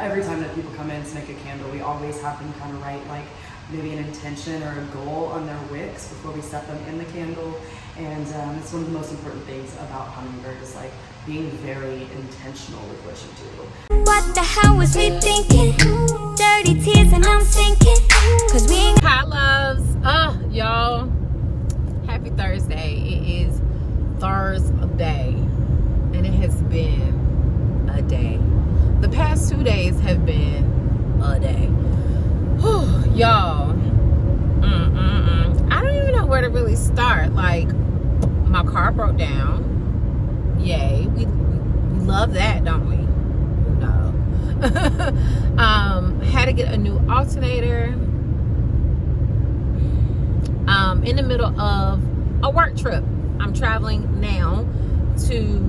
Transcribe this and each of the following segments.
every time that people come in to make a candle, we always have them kind of write like maybe an intention or a goal on their wicks before we set them in the candle. And it's one of the most important things about Hummingbird is like being very intentional with what you do. What the hell was we thinking? Dirty tears and I'm sinking. Cause we ain't. Hi loves. Y'all, happy Thursday. It is Thursday and it has been a day. The past 2 days have been a day. Whew, y'all, I don't even know where to really start. Like, my car broke down. Yay, we love that, don't we? No. Had to get a new alternator in the middle of a work trip. I'm traveling now to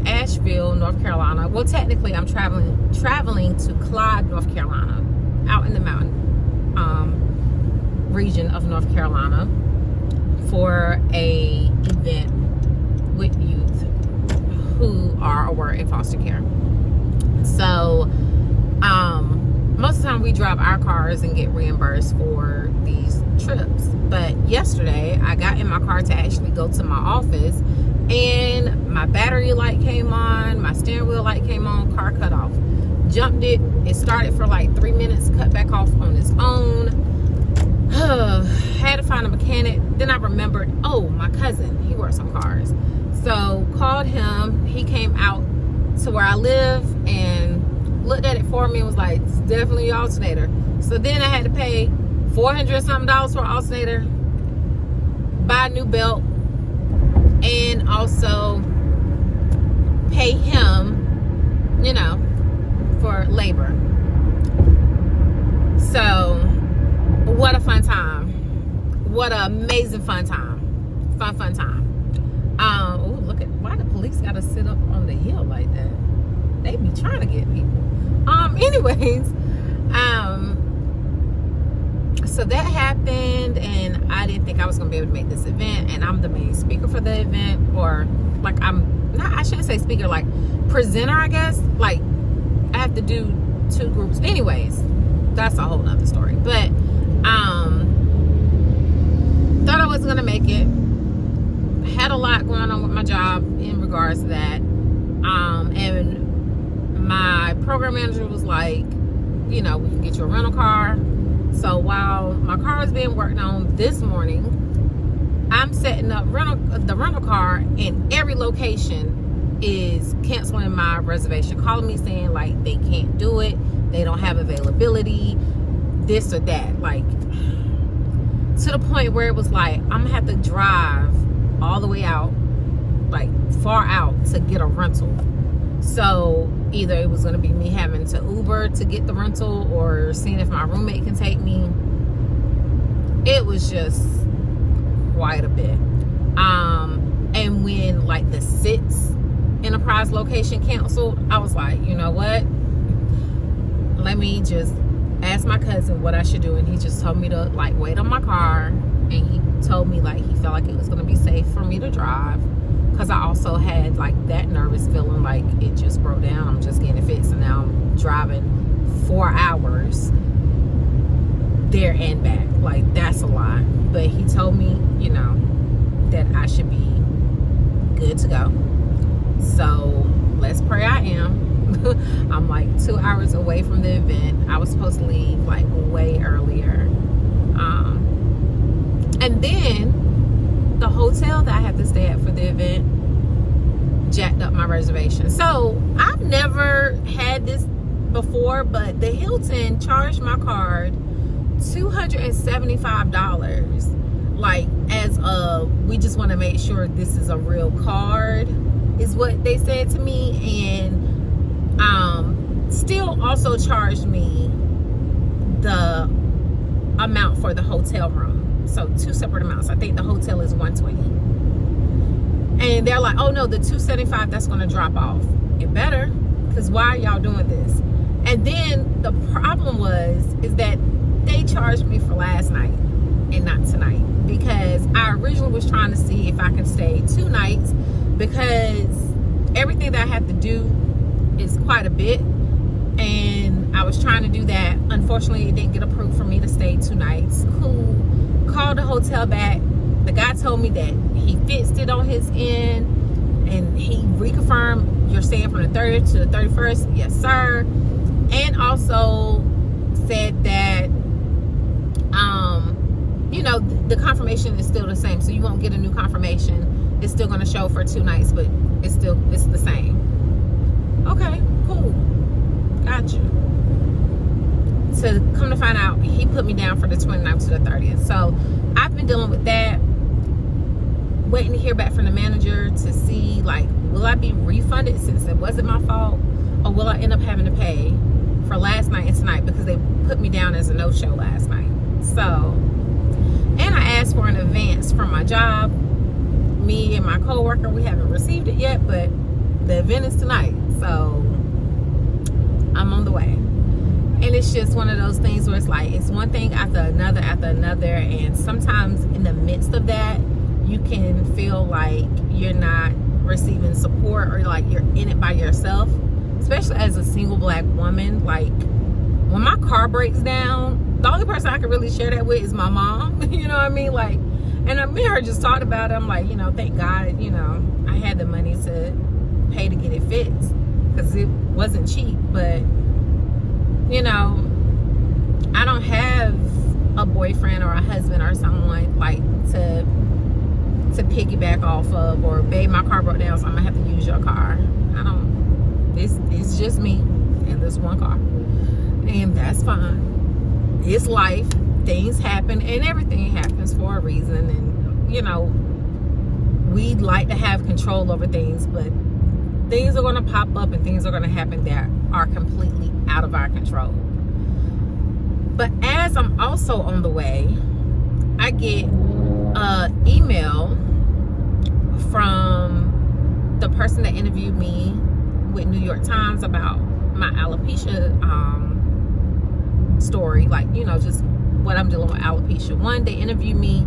Asheville, North Carolina. Well, technically I'm traveling to Clyde, North Carolina, out in the mountain region of North Carolina for a event with youth who are or were in foster care. So most of the time we drive our cars and get reimbursed for these trips, but yesterday I got in my car to actually go to my office and my battery light came on, my steering wheel light came on, car cut off. Jumped it, it started for like 3 minutes, cut back off on its own. Had to find a mechanic. Then I remembered, oh, my cousin, he works on cars. So called him, he came out to where I live and looked at it for me and was like, it's definitely your alternator. So then I had to pay $400 something for an alternator, buy a new belt, and also pay him, you know, for labor. So what a fun time. What an amazing fun time. Fun time. Oh, look at, why the police gotta sit up on the hill like that? They be trying to get people. Anyways, so that happened and I didn't think I was gonna be able to make this event, and I'm the main speaker for the event, or like I shouldn't say speaker, like presenter, I guess. Like I have to do 2 groups. Anyways, that's a whole nother story. But thought I wasn't gonna make it. Had a lot going on with my job in regards to that. And my program manager was like, you know, we can get you a rental car. So while my car is being worked on this morning, I'm setting up the rental car, and every location is canceling my reservation, calling me saying like they can't do it, they don't have availability, this or that, like to the point where it was like I'm gonna have to drive all the way out, like far out, to get a rental. So either it was gonna be me having to Uber to get the rental or seeing if my roommate can take me. It was just quite a bit. And when like the 6 Enterprise location canceled, I was like, you know what, let me just ask my cousin what I should do. And he just told me to like wait on my car, and he told me like he felt like it was going to be safe for me to drive, because I also had like that nervous feeling like it just broke down, I'm just getting it fixed, and now I'm driving 4 hours there and back. Like that's a lot. But he told me, you know, that I should be good to go. So let's pray I am. I'm like 2 hours away from the event. I was supposed to leave like way earlier. And then the hotel that I had to stay at for the event jacked up my reservation. So I've never had this before, but the Hilton charged my card $275. Like, as we just want to make sure this is a real card, is what they said to me. And still also charged me the amount for the hotel room. So 2 separate amounts. I think the hotel is $120. And they're like, oh no, the $275, that's going to drop off. It better, because why are y'all doing this? And then the problem is that they charged me for last night and not tonight, because I originally was trying to see if I could stay 2 nights, because everything that I have to do is quite a bit, and I was trying to do that. Unfortunately, it didn't get approved for me to stay 2 nights. Cool. Called the hotel back. The guy told me that he fixed it on his end, and he reconfirmed you're staying from the 30th to the 31st. Yes, sir. And also said that you know, the confirmation is still the same, so you won't get a new confirmation. It's still going to show for 2 nights, but it's the same. Okay, cool, got you. To come to find out, he put me down for the 29th to the 30th. So I've been dealing with that, waiting to hear back from the manager to see, like, will I be refunded since it wasn't my fault, or will I end up having to pay for last night and tonight because they put me down as a no-show last night. So, and I asked for an advance from my job. Me and my co-worker, we haven't received it yet, but the event is tonight, so I'm on the way. And it's just one of those things where it's like, it's one thing after another, and sometimes in the midst of that, you can feel like you're not receiving support, or like you're in it by yourself, especially as a single black woman. Like, when my car breaks down, the only person I can really share that with is my mom. You know what I mean? Like, and me and her just talked about it. I'm like, you know, thank God, you know, I had the money to pay to get it fixed, because it wasn't cheap. But, you know, I don't have a boyfriend or a husband or someone like to piggyback off of, or babe, my car broke down, so I'm gonna have to use your car. I don't. It's just me and this one car, and that's fine. It's life. Things happen, and everything happens for a reason. And, you know, we'd like to have control over things, but things are going to pop up and things are going to happen that are completely out of our control. But as I'm also on the way, I get an email from the person that interviewed me with New York Times about my alopecia story, like, you know, just what I'm dealing with alopecia. One, they interviewed me.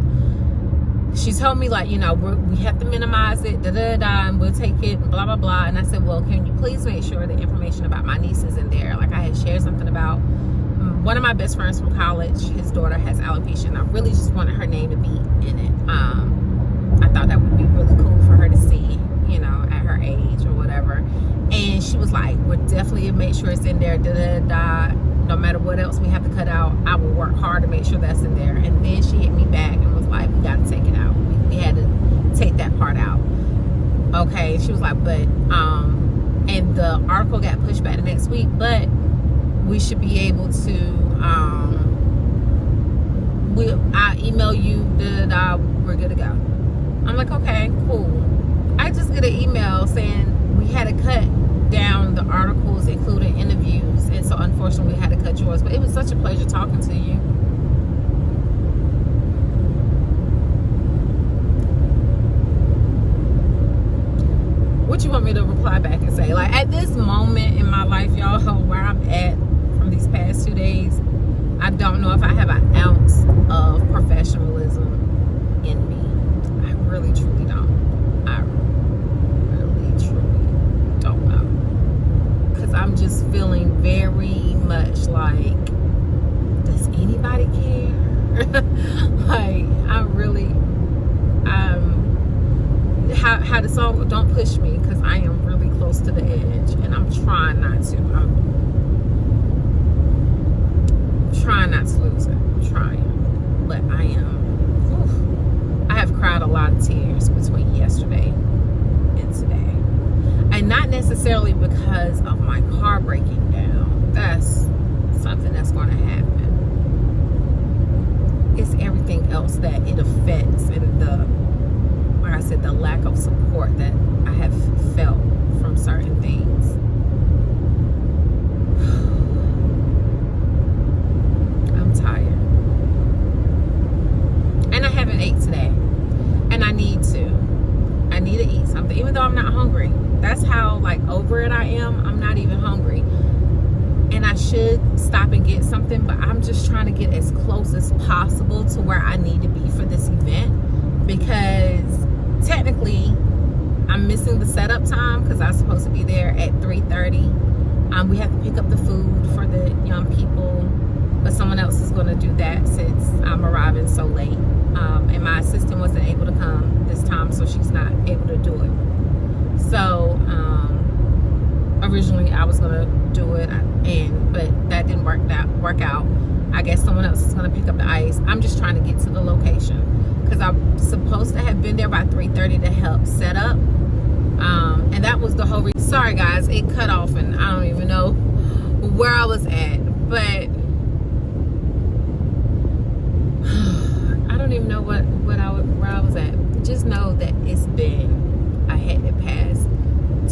She told me, like, you know, we have to minimize it, and we'll take it, blah blah blah. And I said, well, can you please make sure the information about my niece is in there? Like, I had shared something about one of my best friends from college. His daughter has alopecia, and I really just wanted her name to be in it. I thought that would be really cool for her to see, you know, at her age or whatever. And she was like, we'll definitely make sure it's in there, no matter what else we have to cut out, I will work hard to make sure that's in there. And then she hit me back and was like, we got to take it out. We had to take that part out. Okay, she was like, but and the article got pushed back the next week, but we should be able to I'll email you, we're good to go. I'm like, okay, cool. I just get an email saying we had to cut down the articles, including interviews, and so unfortunately we had to cut yours. But it was such a pleasure talking to you. What you want me to reply back and say? Like, at this moment in my life, y'all, where I'm at from these past 2 days, I don't know if I have an ounce of professionalism in me. I really truly don't. I really truly don't know. I'm just feeling very much like, does anybody care? Like, how the song Don't Push Me, because I am really close to the edge, and I'm trying not to. I'm trying not to lose it. I'm trying, but I am. I have cried a lot of tears between yesterday and today. And not necessarily because of my car breaking down. That's something that's going to happen. It's everything else that it affects, and like I said, the lack of support that I have felt from certain things. I'm tired. And I haven't ate today. And I need to. I need to eat something, even though I'm not hungry. That's how, like, over it I am. I'm not even hungry. And I should stop and get something, but I'm just trying to get as close as possible to where I need to be for this event, because technically I'm missing the setup time because I was supposed to be there at 3:30. We have to pick up the food for the young going to do that since I'm arriving so late. And my assistant wasn't able to come this time, so she's not able to do it. So originally I was going to do it, but that didn't work out. I guess someone else is going to pick up the ice. I'm just trying to get to the location because I'm supposed to have been there by 3:30 to help set up. And that was the whole reason. Sorry guys, it cut off and I don't even know where I was at, but I don't even know where I was at. Just know that it's been a hectic past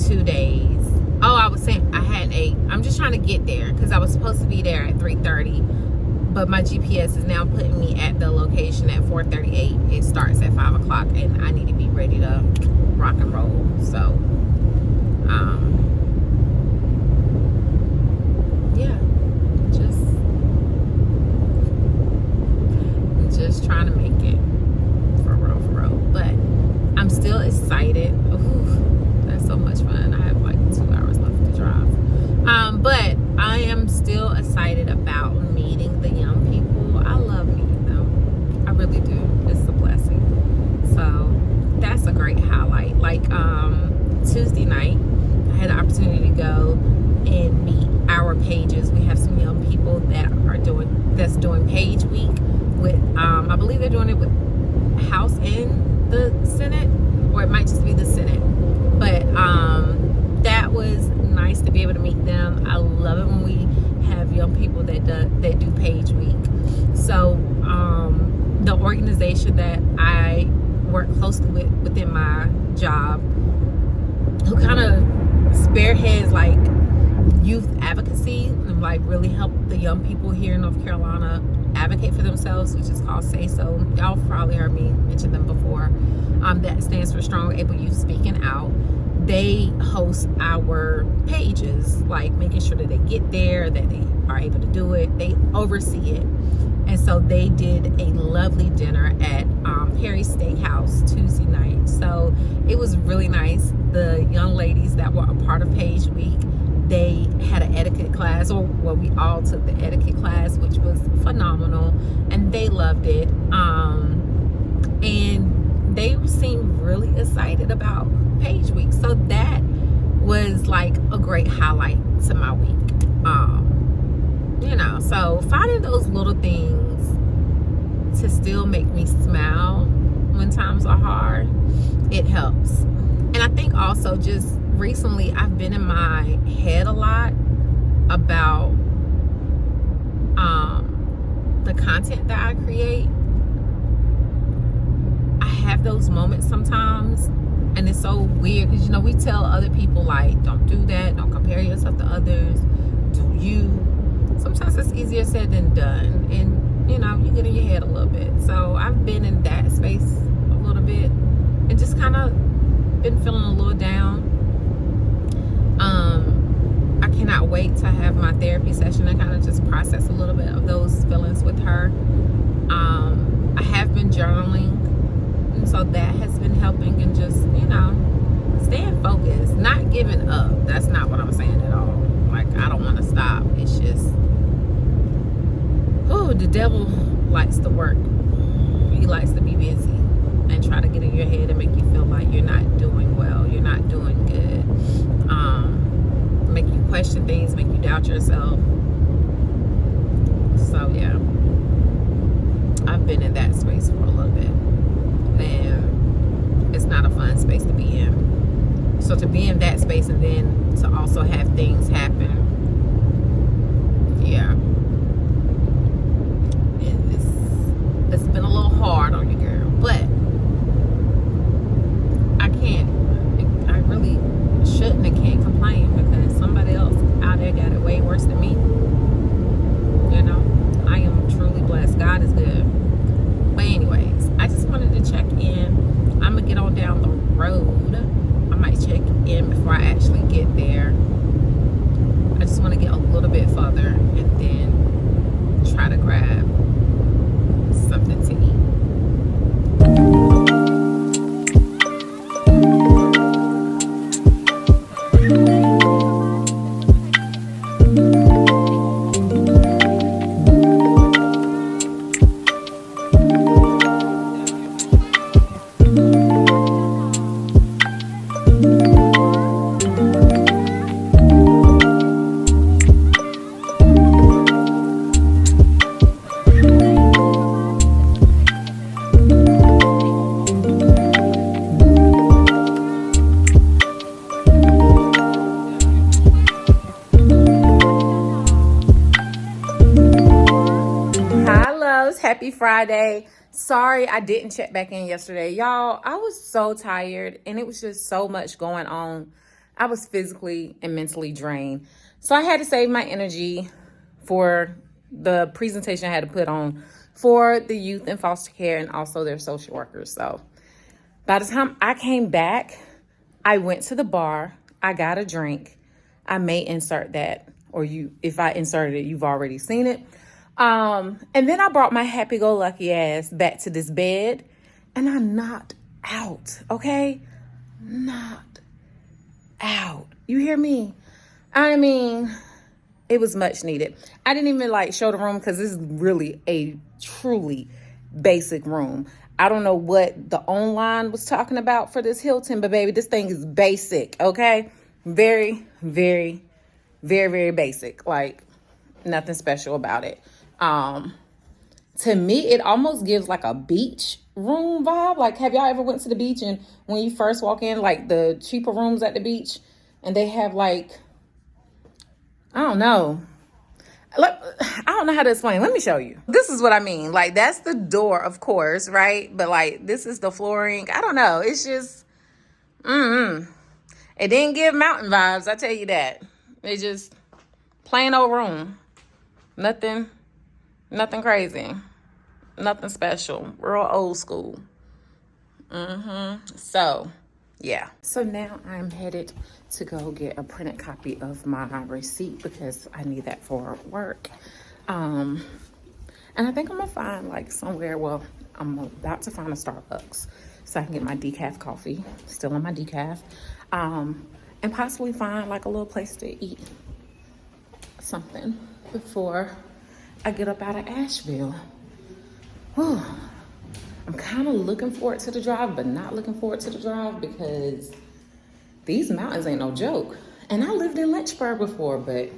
2 days. Oh, I was saying I had 8. I'm just trying to get there because I was supposed to be there at 3:30, but my GPS is now putting me at the location at 4:38. It starts at 5 o'clock and I need to be ready to rock and roll. So yeah, just trying to make it for real. But I'm still excited. Ooh, that's so much fun. I have like 2 hours left to drive. But I am still excited about meeting the young people. I love meeting them. I really do. It's a blessing. So that's a great highlight. Like Tuesday night, I had the opportunity to go and meet our pages. We have some young people that's doing page week with I believe they're doing it with House and the Senate, or it might just be the Senate. But that was nice to be able to meet them. I love it when we have young people that do page week. So the organization that I work closely with within my job, who kind of spearheads like youth advocacy and like really help the young people here in North Carolina advocate for themselves, which is called Say So. Y'all probably heard me mention them before. That stands for Strong Able Youth Speaking Out. They host our pages, like making sure that they get there, that they are able to do it. They oversee it. And so they did a lovely dinner at Perry's Steakhouse Tuesday night. So it was really nice. The young ladies that were a part of Page Week, they had an etiquette class, or well, we all took the etiquette class, which was phenomenal, and they loved it. And they seemed really excited about Page Week. So that was like a great highlight to my week. So finding those little things to still make me smile when times are hard, it helps. And I think also just recently I've been in my head a lot about the content that I create. I have those moments sometimes, and it's so weird because we tell other people like, don't do that, don't compare yourself to others, do you. Sometimes it's easier said than done, and you get in your head a little bit. So I've been in that space a little bit and just kind of been feeling a little down. I cannot wait to have my therapy session and kind of just process a little bit of those feelings with her. I have been journaling, and so that has been helping, and just staying focused, not giving up. That's not what I'm saying at all. Like, I don't want to stop. It's just, the devil likes to work. He likes to be busy and try to get in your head and make you feel like you're not doing well, you're not doing good, make you question things, make you doubt yourself. So yeah, I've been in that space for a little bit, and it's not a fun space to be in. So to be in that space and then to also have things happen, yeah, it's been a little hard on you, girl. But I really shouldn't and can't complain, because somebody else out there got it way worse than me. I am truly blessed. God is good. But anyways, I just wanted to check in. I'm gonna get on down the road. I might check in before I actually get there. loves, happy Friday. Sorry I didn't check back in yesterday. Y'all, I was so tired and it was just so much going on. I was physically and mentally drained. So I had to save my energy for the presentation I had to put on for the youth in foster care and also their social workers. So by the time I came back, I went to the bar, I got a drink. I may insert that, or if I inserted it, you've already seen it. And then I brought my happy-go-lucky ass back to this bed and I knocked out, okay? Knocked out. You hear me? I mean, it was much needed. I didn't even show the room because this is really a truly basic room. I don't know what the online was talking about for this Hilton, but baby, this thing is basic, okay? Very, very, very, very basic. Nothing special about it. To me, it almost gives a beach room vibe. Have y'all ever went to the beach and when you first walk in, the cheaper rooms at the beach, and they have I don't know. I don't know how to explain. Let me show you. This is what I mean. That's the door, of course, right? But this is the flooring. I don't know. It's just, It didn't give mountain vibes. I tell you that. It just plain old room. Nothing crazy. Nothing special. Real old school. So, yeah. So now I'm headed to go get a printed copy of my receipt because I need that for work. And I think I'm gonna find somewhere, well, I'm about to find a Starbucks so I can get my decaf coffee, still in my decaf, and possibly find a little place to eat something before I get up out of Asheville. Whew. I'm kind of looking forward to the drive, but not looking forward to the drive because these mountains ain't no joke. And I lived in Lynchburg before, but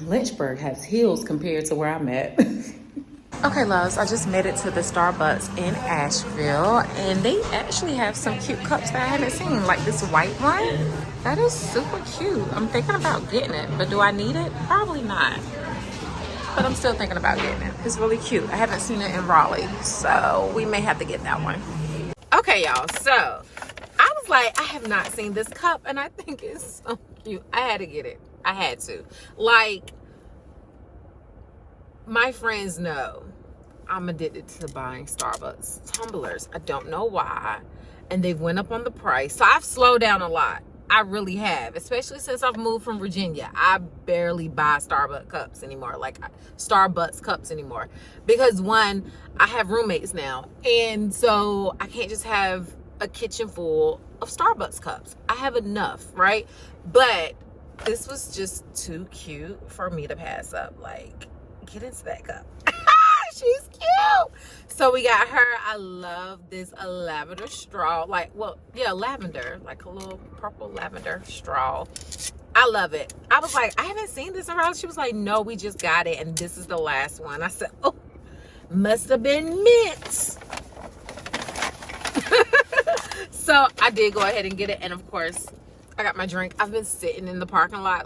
Lynchburg has hills compared to where I'm at. Okay, loves, I just made it to the Starbucks in Asheville, and they actually have some cute cups that I haven't seen, this white one. That is super cute. I'm thinking about getting it, but do I need it? Probably not. But I'm still thinking about getting it. It's really cute. I haven't seen it in Raleigh, so we may have to get that one. Okay, y'all, so I was I have not seen this cup, and I think it's so cute. I had to get it. I had to. My friends know I'm addicted to buying Starbucks tumblers. I don't know why. And they've went up on the price. So I've slowed down a lot. I really have, especially since I've moved from Virginia. I barely buy Starbucks cups anymore, because one, I have roommates now, and so I can't just have a kitchen full of Starbucks cups. I have enough, right? But this was just too cute for me to pass up. Get into that cup. She's cute. So we got her. I love this lavender straw. Lavender. A little purple lavender straw. I love it. I was I haven't seen this around. She was no, we just got it, and this is the last one. I said, oh, must have been mint. So I did go ahead and get it, and of course, I got my drink. I've been sitting in the parking lot,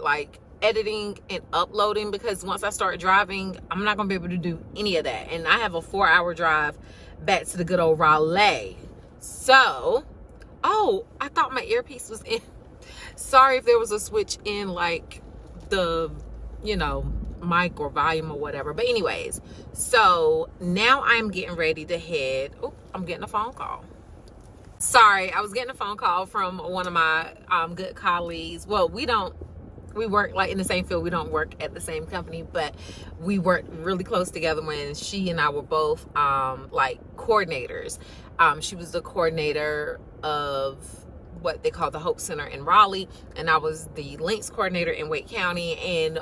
editing and uploading, because once I start driving, I'm not gonna be able to do any of that, and I have a 4-hour drive back to the good old Raleigh. So I thought my earpiece was in. Sorry if there was a switch in the mic or volume or whatever, but anyways, so now I'm getting ready to head. I'm getting a phone call. Sorry, I was getting a phone call from one of my good colleagues. Well, we work in the same field. We don't work at the same company, but we worked really close together when she and I were both coordinators. She was the coordinator of what they call the Hope Center in Raleigh, and I was the links coordinator in Wake County, and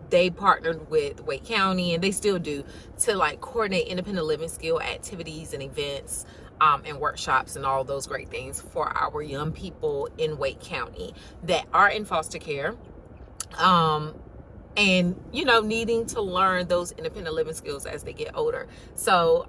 they partnered with Wake County, and they still do, to coordinate independent living skill activities and events and workshops and all those great things for our young people in Wake County that are in foster care. And needing to learn those independent living skills as they get older. So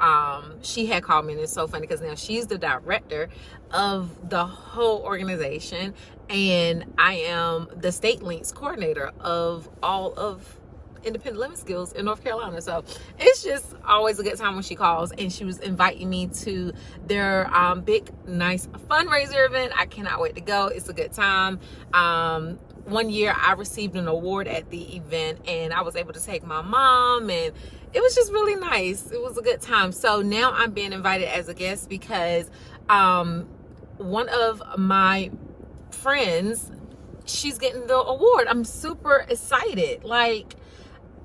she had called me, and it's so funny because now she's the director of the whole organization, and I am the state links coordinator of all of independent living skills in North Carolina. So it's just always a good time when she calls, and she was inviting me to their big, nice fundraiser event. I cannot wait to go. It's a good time. One year I received an award at the event, and I was able to take my mom, and it was just really nice. It was a good time. So now I'm being invited as a guest because one of my friends, she's getting the award. I'm super excited. Like,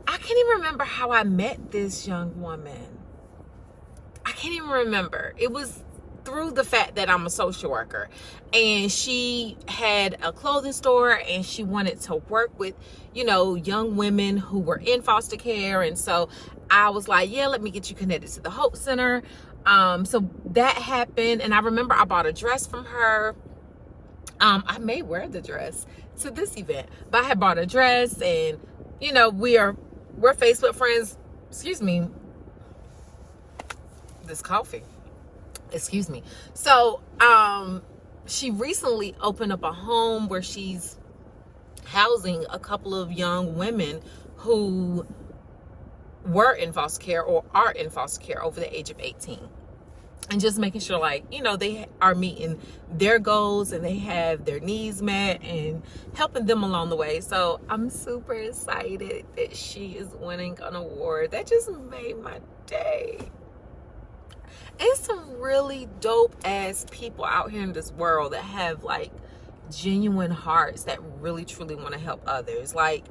I can't even remember how I met this young woman. I can't even remember. It was through the fact that I'm a social worker, and she had a clothing store, and she wanted to work with, you know, young women who were in foster care. And so I was like, yeah, let me get you connected to the Hope Center. So that happened, and I remember I bought a dress from her. I may wear the dress to this event, but I had bought a dress, and you know, we're Facebook friends. Excuse me, this coffee. Excuse me. So she recently opened up a home where she's housing a couple of young women who were in foster care or are in foster care over the age of 18. And just making sure, like, you know, they are meeting their goals and they have their needs met and helping them along the way. So I'm super excited that she is winning an award. That just made my day. And some really dope ass people out here in this world that have like genuine hearts that really truly want to help others. Like,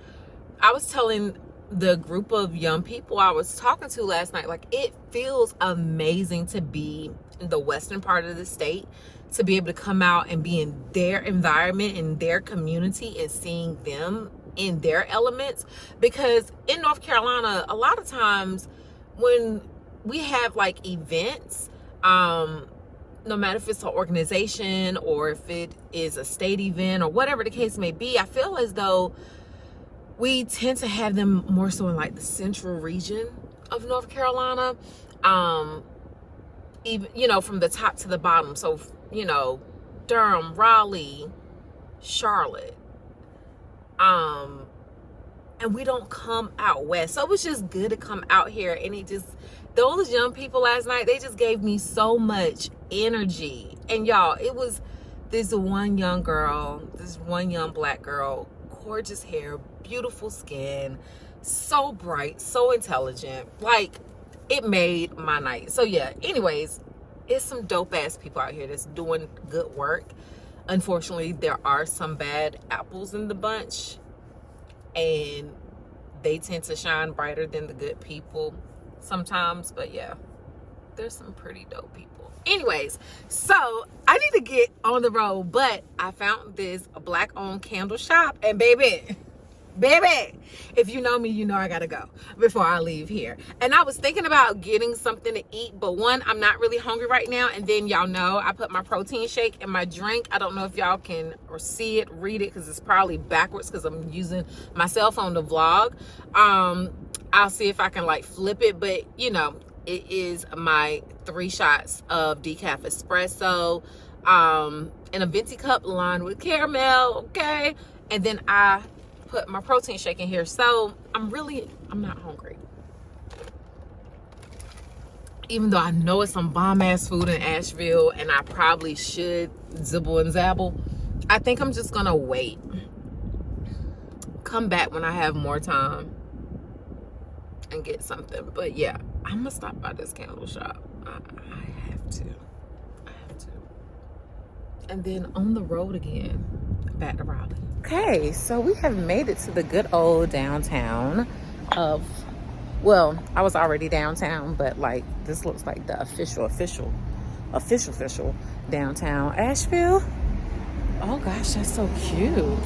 I was telling the group of young people I was talking to last night, like, it feels amazing to be in the western part of the state, to be able to come out and be in their environment, in their community, and seeing them in their elements. Because in North Carolina, a lot of times when we have like events, no matter if it's an organization or if it is a state event or whatever the case may be, I feel as though we tend to have them more so in like the central region of North Carolina, even, you know, from the top to the bottom. So, you know, Durham, Raleigh, Charlotte, and we don't come out west. So it was just good to come out here, and it just, those young people last night, they just gave me so much energy. And y'all, it was this one young girl, this one young black girl, gorgeous hair, beautiful skin, so bright, so intelligent. Like, it made my night. So yeah, anyways, it's some dope ass people out here that's doing good work. Unfortunately, there are some bad apples in the bunch, and they tend to shine brighter than the good people sometimes. But yeah, there's some pretty dope people. Anyways, so I need to get on the road, but I found this black owned candle shop, and baby, if you know me, you know I gotta go before I leave here. And I was thinking about getting something to eat, but one, I'm not really hungry right now, and then y'all know I put my protein shake in my drink. I don't know if y'all can or see it, read it, because it's probably backwards because I'm using my cell phone to vlog. I'll see if I can like flip it, but you know, it is my 3 shots of decaf espresso in a venti cup lined with caramel, okay? And then I put my protein shake in here. So I'm not hungry, even though I know it's some bomb ass food in Asheville and I probably should zibble and zabble. I think I'm just gonna wait, come back when I have more time and get something. But yeah, I'm gonna stop by this candle shop. I have to. And then on the road again, back to Raleigh. Okay, so we have made it to the good old downtown of, well, I was already downtown, but like this looks like the official downtown Asheville. Oh gosh, that's so cute.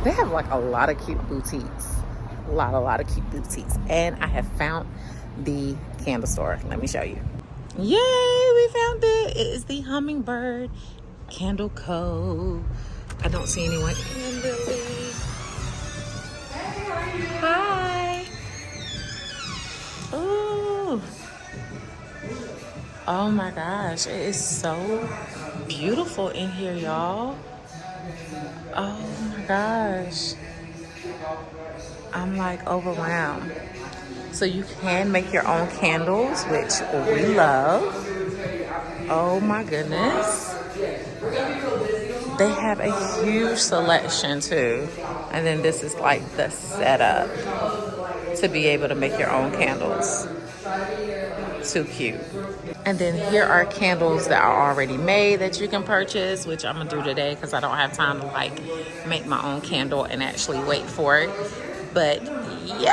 They have like a lot of cute boutiques. A lot of cute boutiques. And I have found the candle store. Let me show you. Yay, we found it. It is the Hummingbird Candle Co. I don't see anyone in really. Hey, how are you? Hi. Ooh. Oh my gosh, it is so beautiful in here, y'all. Oh my gosh. I'm like overwhelmed. So you can make your own candles, which we love. Oh my goodness. They have a huge selection too. And then this is like the setup to be able to make your own candles. Too cute. And then here are candles that are already made that you can purchase, which I'm gonna do today because I don't have time to like make my own candle and actually wait for it. But yay!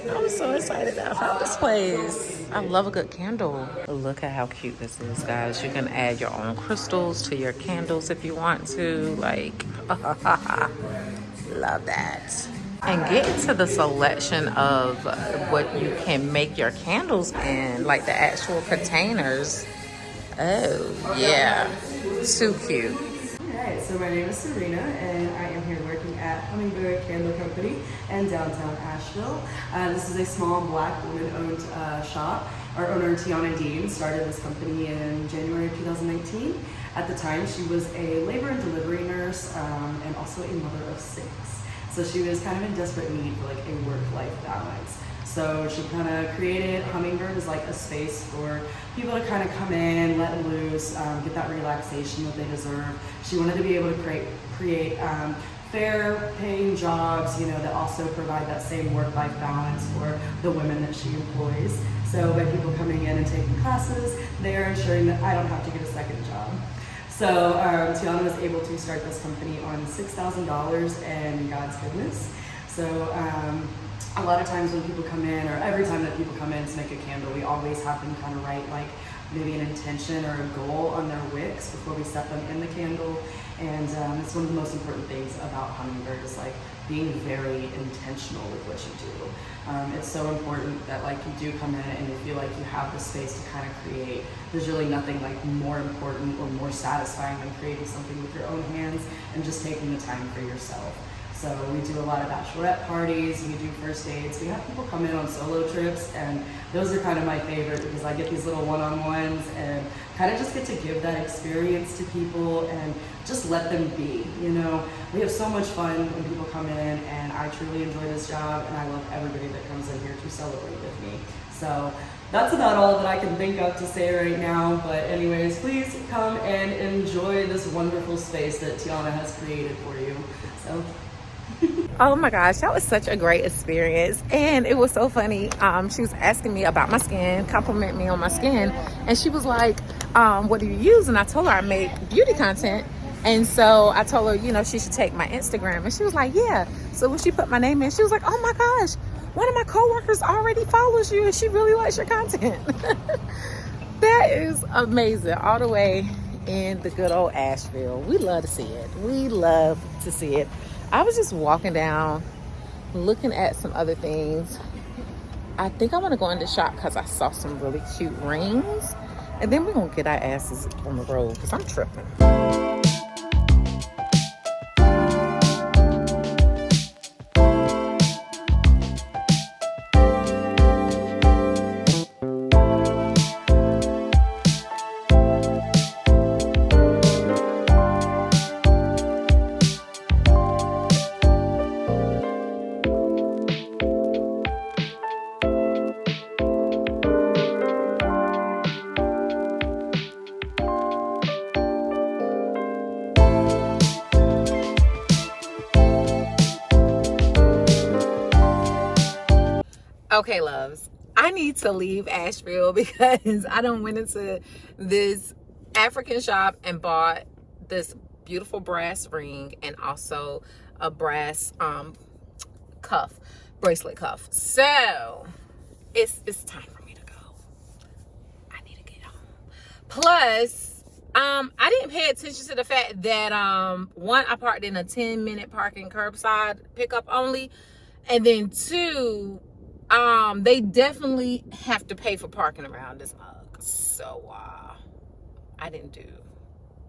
I'm so excited that I found this place. I love a good candle. Look at how cute this is, guys. You can add your own crystals to your candles if you want to. Like, love that. And get into the selection of what you can make your candles in, like the actual containers. Oh, yeah. Too cute. Alright, so my name is Serena and I am here working at Hummingbird Candle Company in downtown Asheville. This is a small black woman-owned shop. Our owner, Tiana Dean, started this company in January of 2019. At the time, she was a labor and delivery nurse and also a mother of 6. So she was kind of in desperate need for like a work-life balance. So she kind of created Hummingbird as like a space for people to kind of come in, let loose, get that relaxation that they deserve. She wanted to be able to create fair paying jobs, you know, that also provide that same work-life balance for the women that she employs. So by people coming in and taking classes, they're ensuring that I don't have to get a second job. So Tiana was able to start this company on $6,000 and God's goodness. So a lot of times when people come in, or every time that people come in to make a candle, we always have them kind of write like maybe an intention or a goal on their wicks before we set them in the candle. And it's one of the most important things about Hummingbird is like being very intentional with what you do. It's so important that like you do come in and you feel like you have the space to kind of create. There's really nothing like more important or more satisfying than creating something with your own hands and just taking the time for yourself. So we do a lot of bachelorette parties, we do first dates, we have people come in on solo trips, and those are kind of my favorite because I get these little one-on-ones and kind of just get to give that experience to people and just let them be, you know. We have so much fun when people come in, and I truly enjoy this job, and I love everybody that comes in here to celebrate with me. So that's about all that I can think of to say right now, but anyways, please come and enjoy this wonderful space that Tiana has created for you. So. Oh my gosh, that was such a great experience. And it was so funny. She was asking me about my skin, compliment me on my skin. And she was like, what do you use? And I told her I make beauty content. And so I told her, you know, she should take my Instagram. And she was like, yeah. So when she put my name in, she was like, oh my gosh, one of my coworkers already follows you and she really likes your content. That is amazing. All the way in the good old Asheville. We love to see it. We love to see it. I was just walking down, looking at some other things. I think I want to go in the shop because I saw some really cute rings. And then we're going to get our asses on the road because I'm tripping. Okay, loves, I need to leave Asheville because I done went into this African shop and bought this beautiful brass ring and also a brass bracelet cuff. So it's time for me to go. I need to get home. Plus, I didn't pay attention to the fact that one, I parked in a 10-minute parking curbside pickup only, and then two, they definitely have to pay for parking around this mug. So I didn't do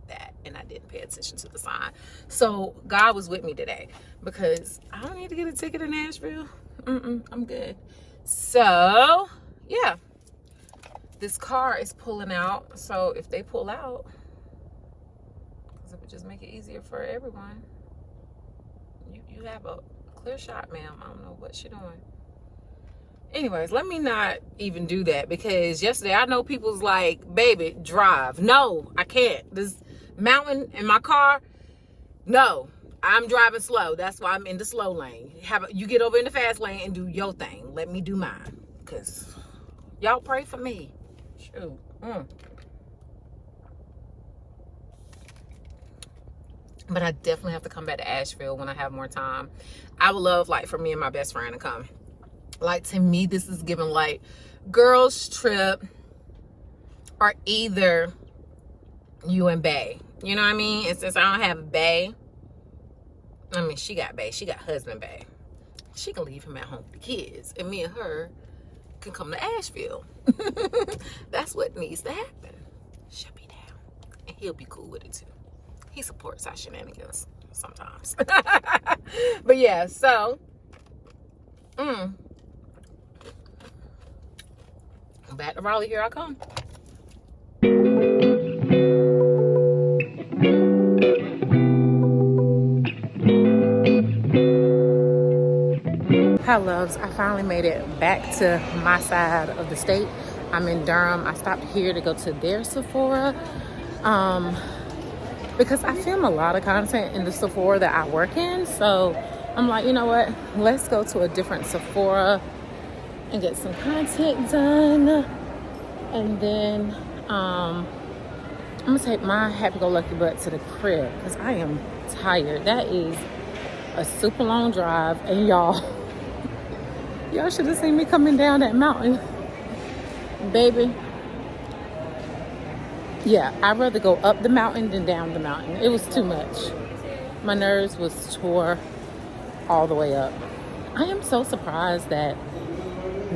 that, and I didn't pay attention to the sign. So God was with me today because I don't need to get a ticket in Asheville. I'm good. So yeah, this car is pulling out. So if they pull out, because it would just make it easier for everyone, you have a clear shot, ma'am. I don't know what she doing. Anyways, let me not even do that, because yesterday I know people's like, baby, drive. No, I can't. This mountain in my car, no, I'm driving slow. That's why I'm in the slow lane. You get over in the fast lane and do your thing. Let me do mine, because y'all pray for me. Shoot. But I definitely have to come back to Asheville when I have more time. I would love, like, for me and my best friend to come. Like, to me, this is giving, like, girls trip, or either you and Bae. You know what I mean? And since I don't have Bae, I mean, she got Bae. She got husband Bae. She can leave him at home with the kids. And me and her can come to Asheville. That's what needs to happen. She'll be down. And he'll be cool with it, too. He supports our shenanigans sometimes. But, yeah, so... back to Raleigh, here I come. Hi loves, I finally made it back to my side of the state. I'm in Durham. I stopped here to go to their Sephora because I film a lot of content in the Sephora that I work in. So I'm like, you know what, let's go to a different Sephora and get some content done. And then I'm gonna take my happy-go-lucky butt to the crib because I am tired. That is a super long drive, and y'all should have seen me coming down that mountain, baby. Yeah, I'd rather go up the mountain than down the mountain. It was too much. My nerves was tore all the way up. I am so surprised that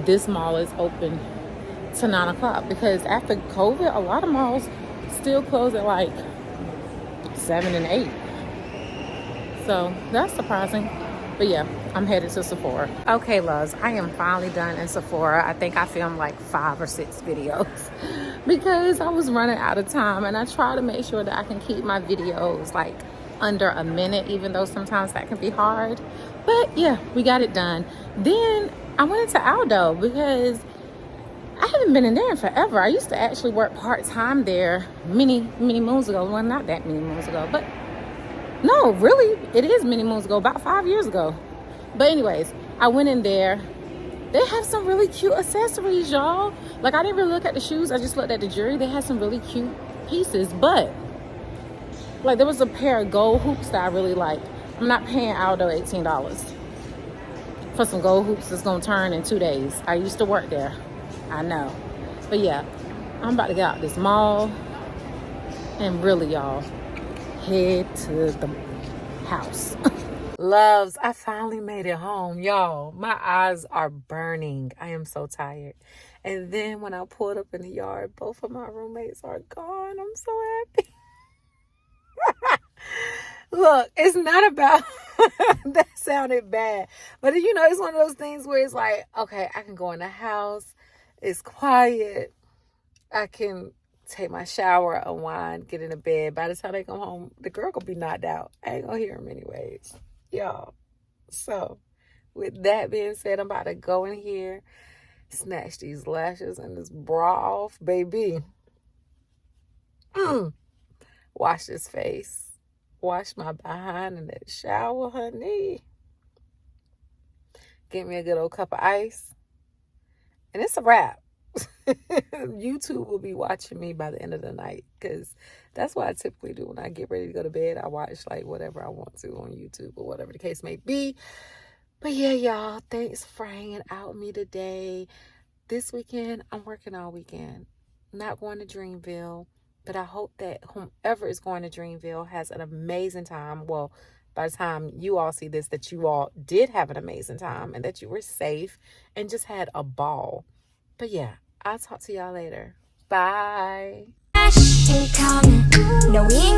this mall is open to 9 o'clock, because after COVID, a lot of malls still close at like 7 and 8. So that's surprising. But yeah, I'm headed to Sephora. Okay, loves, I am finally done in Sephora. I think I filmed like 5 or 6 videos because I was running out of time, and I try to make sure that I can keep my videos like under a minute, even though sometimes that can be hard. But yeah, we got it done. Then I went into Aldo because I haven't been in there in forever. I used to actually work part-time there many moons ago. Well, not that many moons ago, but no, really, it is many moons ago, about 5 years ago. But anyways, I went in there. They have some really cute accessories, y'all. Like, I didn't really look at the shoes. I just looked at the jewelry. They had some really cute pieces. But, like, there was a pair of gold hoops that I really liked. I'm not paying Aldo $18 for some gold hoops that's going to turn in 2 days. I used to work there. I know. But, yeah, I'm about to get out this mall. And really, y'all, head to the house. Loves, I finally made it home, y'all. My eyes are burning. I am so tired. And then when I pulled up in the yard, both of my roommates are gone. I'm so happy. Look, it's not about that sounded bad, but you know, it's one of those things where it's like, okay, I can go in the house, it's quiet, I can take my shower, unwind, get in the bed. By the time they come home, the girl gonna be knocked out. I ain't gonna hear him anyways, y'all. So with that being said, I'm about to go in here, snatch these lashes and this bra off, baby. Wash this face, wash my behind in that shower, honey. Get me a good old cup of ice, and it's a wrap. YouTube will be watching me by the end of the night, because that's what I typically do when I get ready to go to bed. I watch like whatever I want to on YouTube or whatever the case may be. But yeah, y'all, thanks for hanging out with me today. This weekend, I'm working all weekend. Not going to Dreamville, but I hope that whomever is going to Dreamville has an amazing time. Well, by the time you all see this, that you all did have an amazing time and that you were safe and just had a ball. But yeah, I'll talk to y'all later. Bye. Ain't coming. No, we ain't